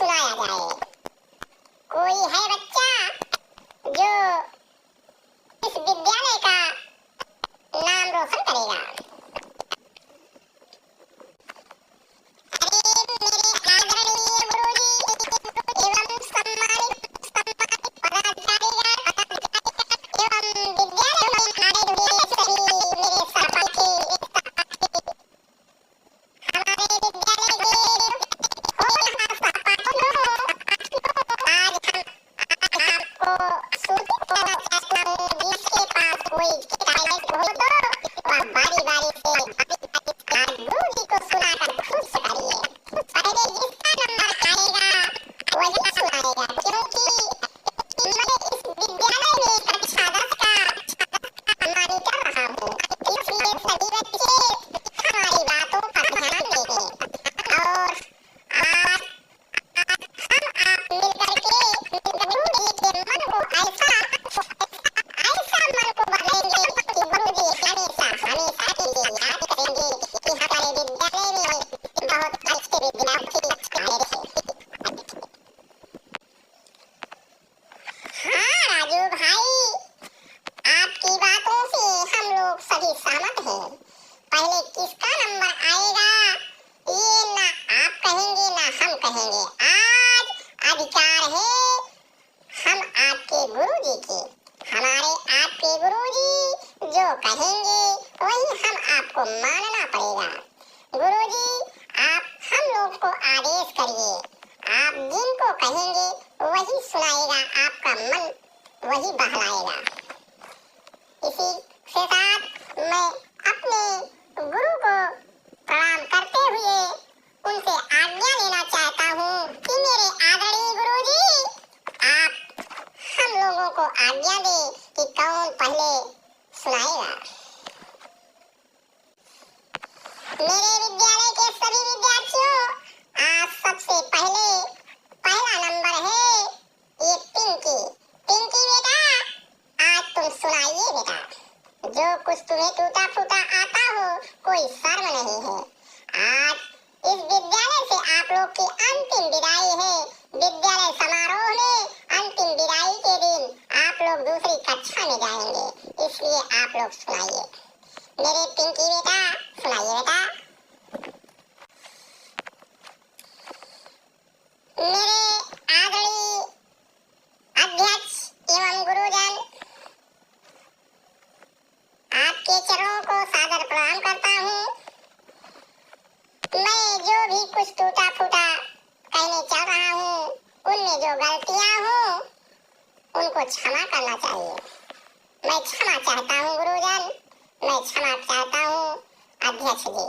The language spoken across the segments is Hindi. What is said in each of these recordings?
सुनाया जाए। कोई है बच्चा जो इस विद्यालय का नाम रोशन करेगा। पहले किसका नंबर आएगा ये ना आप कहेंगे ना हम कहेंगे। आज अधिकार है हम आपके गुरुजी के। हमारे आपके गुरुजी जो कहेंगे वही हम आपको मानना पड़ेगा। गुरुजी आप हम लोग को आदेश करिए। आप जिनको कहेंगे वही सुनाएगा, आपका मन वही बहलाएगा। इसी के साथ मैं अपने गुरु को प्रणाम करते हुए उनसे आज्ञा लेना चाहता हूँ कि मेरे आदरणीय गुरुजी आप हम लोगों को आज्ञा दें कि कौन पहले सुनाएगा। मेरे विद्यालय के सभी विद्यार्थियों, आज सबसे पहला नंबर है ये पिंकी। पिंकी बेटा, आज तुम सुनाइए बेटा। जो कुछ तुम्हें टूटा फूटा आता हो, कोई शर्म नहीं है। आज इस विद्यालय से आप लोग की अंतिम विदाई है। विद्यालय समारोह में अंतिम विदाई के दिन आप लोग दूसरी कक्षा में जाएंगे, इसलिए आप लोग सुनाइए। मेरे पिंकी बेटा सुनाइए बेटा। मेरे आदरणीय अध्यक्ष एवं गुरुजन, आपके चरणों को सादर प्रणाम करता हूँ। मैं जो भी कुछ टूटा फूटा कहने चल रहा हूँ, उनमें जो गलतियाँ हो उनको क्षमा करना चाहिए। मैं क्षमा चाहता हूँ गुरुजन, मैं क्षमा चाहता हूँ अध्यक्ष जी।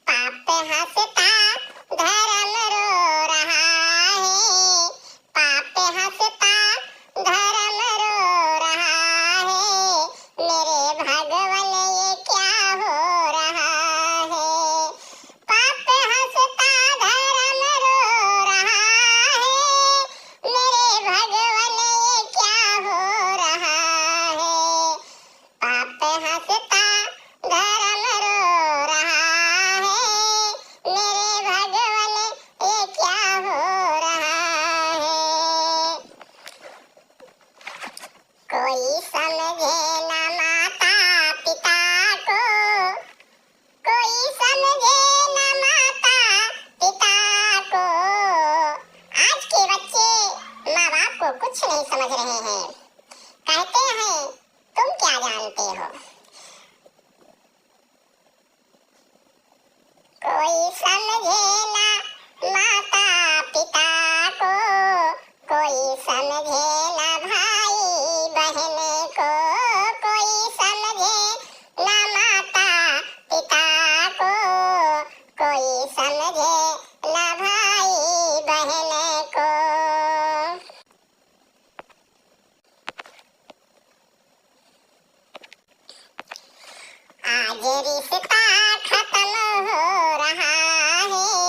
पाप हंसता धर्म रो रहा है, पाप हंसता धर्म रो रहा है, मेरे भगवन ये क्या हो रहा है। पाप हंसता धर्म रो रहा है, मेरे भगवन ये क्या हो रहा है। पाप हंसता धर्म रो रहा है, मेरे भगवन ये क्या हो रहा है। कोई समझे न माता पिता को, कोई समझे न माता पिता को। आज के बच्चे माँ बाप को कुछ नहीं समझ रहे हैं। कहते हैं तुम क्या जानते हो। कोई समझे न माता पिता को, कोई समझे न भाई बहन को, कोई समझे न माता पिता को, कोई समझे न भाई बहन को। आज रिश्ता खत्म हो रहा है,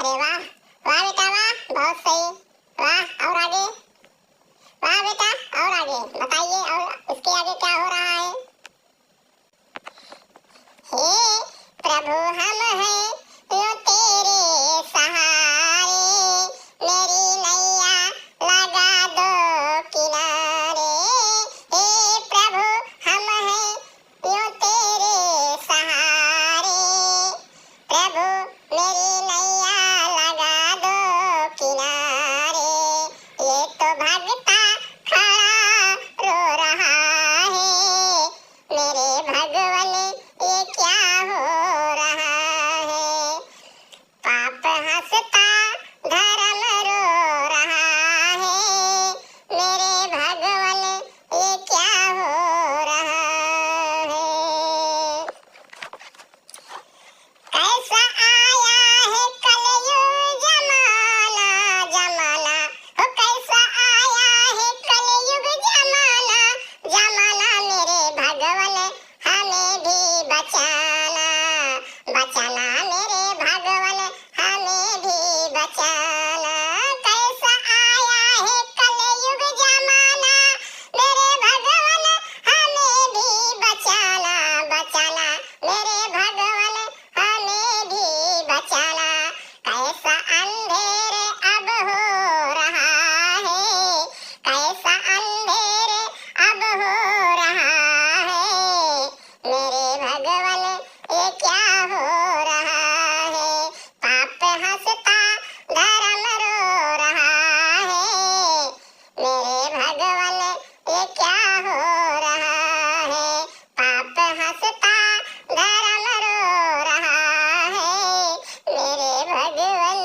अरे वाह, वाह बेटा वाह, बहुत सही, वाह। और आगे, वाह बेटा, और आगे बताइए, और इसके आगे क्या हो रहा है? हे प्रभु हम हैं यूं तेरे सहारे, मेरी नैया लगा दो किनारे। हे प्रभु हम हैं यूं तेरे सहारे, प्रभु मेरी नैया लगा दो किनारे। ये तो भगता खड़ा रो रहा है, मेरे भगवन ये क्या हो रहा है? पाप हंसता धर्म रो रहा है, मेरे भगवन ये क्या हो रहा है? कैसा आया है कलयुग जमाना, जमाना हो कैसा आया है कलयुग जमाना, जमाना मेरे भगवन हमें भी बचाना, बचाना मेरे भगवन हमें भी बचाना। कैसा आया है कलयुग जमाना, मेरे भगवन हमें भी बचाना, बचाना मेरे भगवन हमें भी बचाना। कैसा अंधेरे अब हो रहा है, कैसा अंधेरे अब हो रहा है, मेरे भगवन ये क्या हो रहा है? पाप हंसता धर्म रो रहा है, मेरे भगवन ये क्या हो रहा है? पाप हंसता धर्म रो रहा है, मेरे भगवन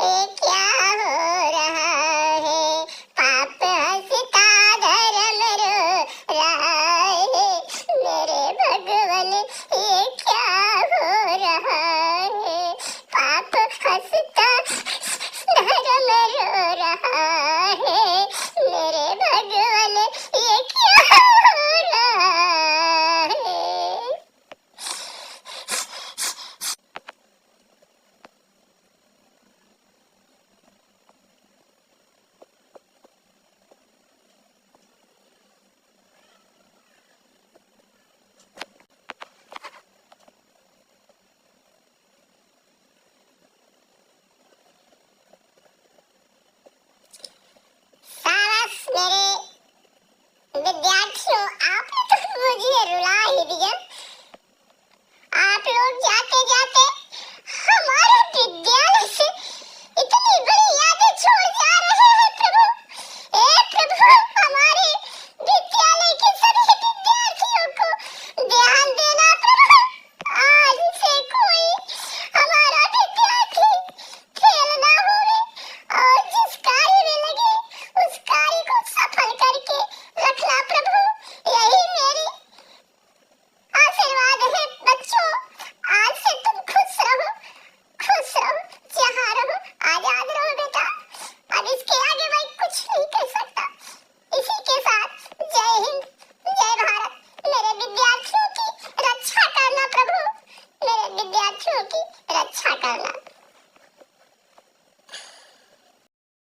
ये क्या हो रहा है? पाप हंसता धर्म रो रहा है, मेरे भगवन ये क्या हो रहा है? पाप हंसता धर्म रो रहा है, मेरे भगवन ये क्या हो रहा है? शाबाश मेरे विद्यार्थियों, आपने तो मुझे रुला ही दिया। आप लोग जाते जाते हमारे विद्यालय से इतनी बड़ी यादें छोड़ जा रहे हैं प्रभु। हे प्रभु, हमारे विद्यालय के सभी विद्यार्थियों को ध्यान देना प्रभु। आज से कोई हमारा विद्यार्थी फेल ना होवे, और जिस कार्य में लगे उस कार्य को सफल करके रखना प्रभु। यही मेरी आशीर्वाद है बच्चों। आज से तुम खुश रहो, खुश रहो, जहाँ रहो, आजाद रहो बेटा। अब इसके आगे मैं कुछ नहीं कह सकता। इसी के साथ जय हिंद, जय भारत। मेरे विद्यार्थियों की रक्षा करना प्रभु, मेरे विद्यार्थियों की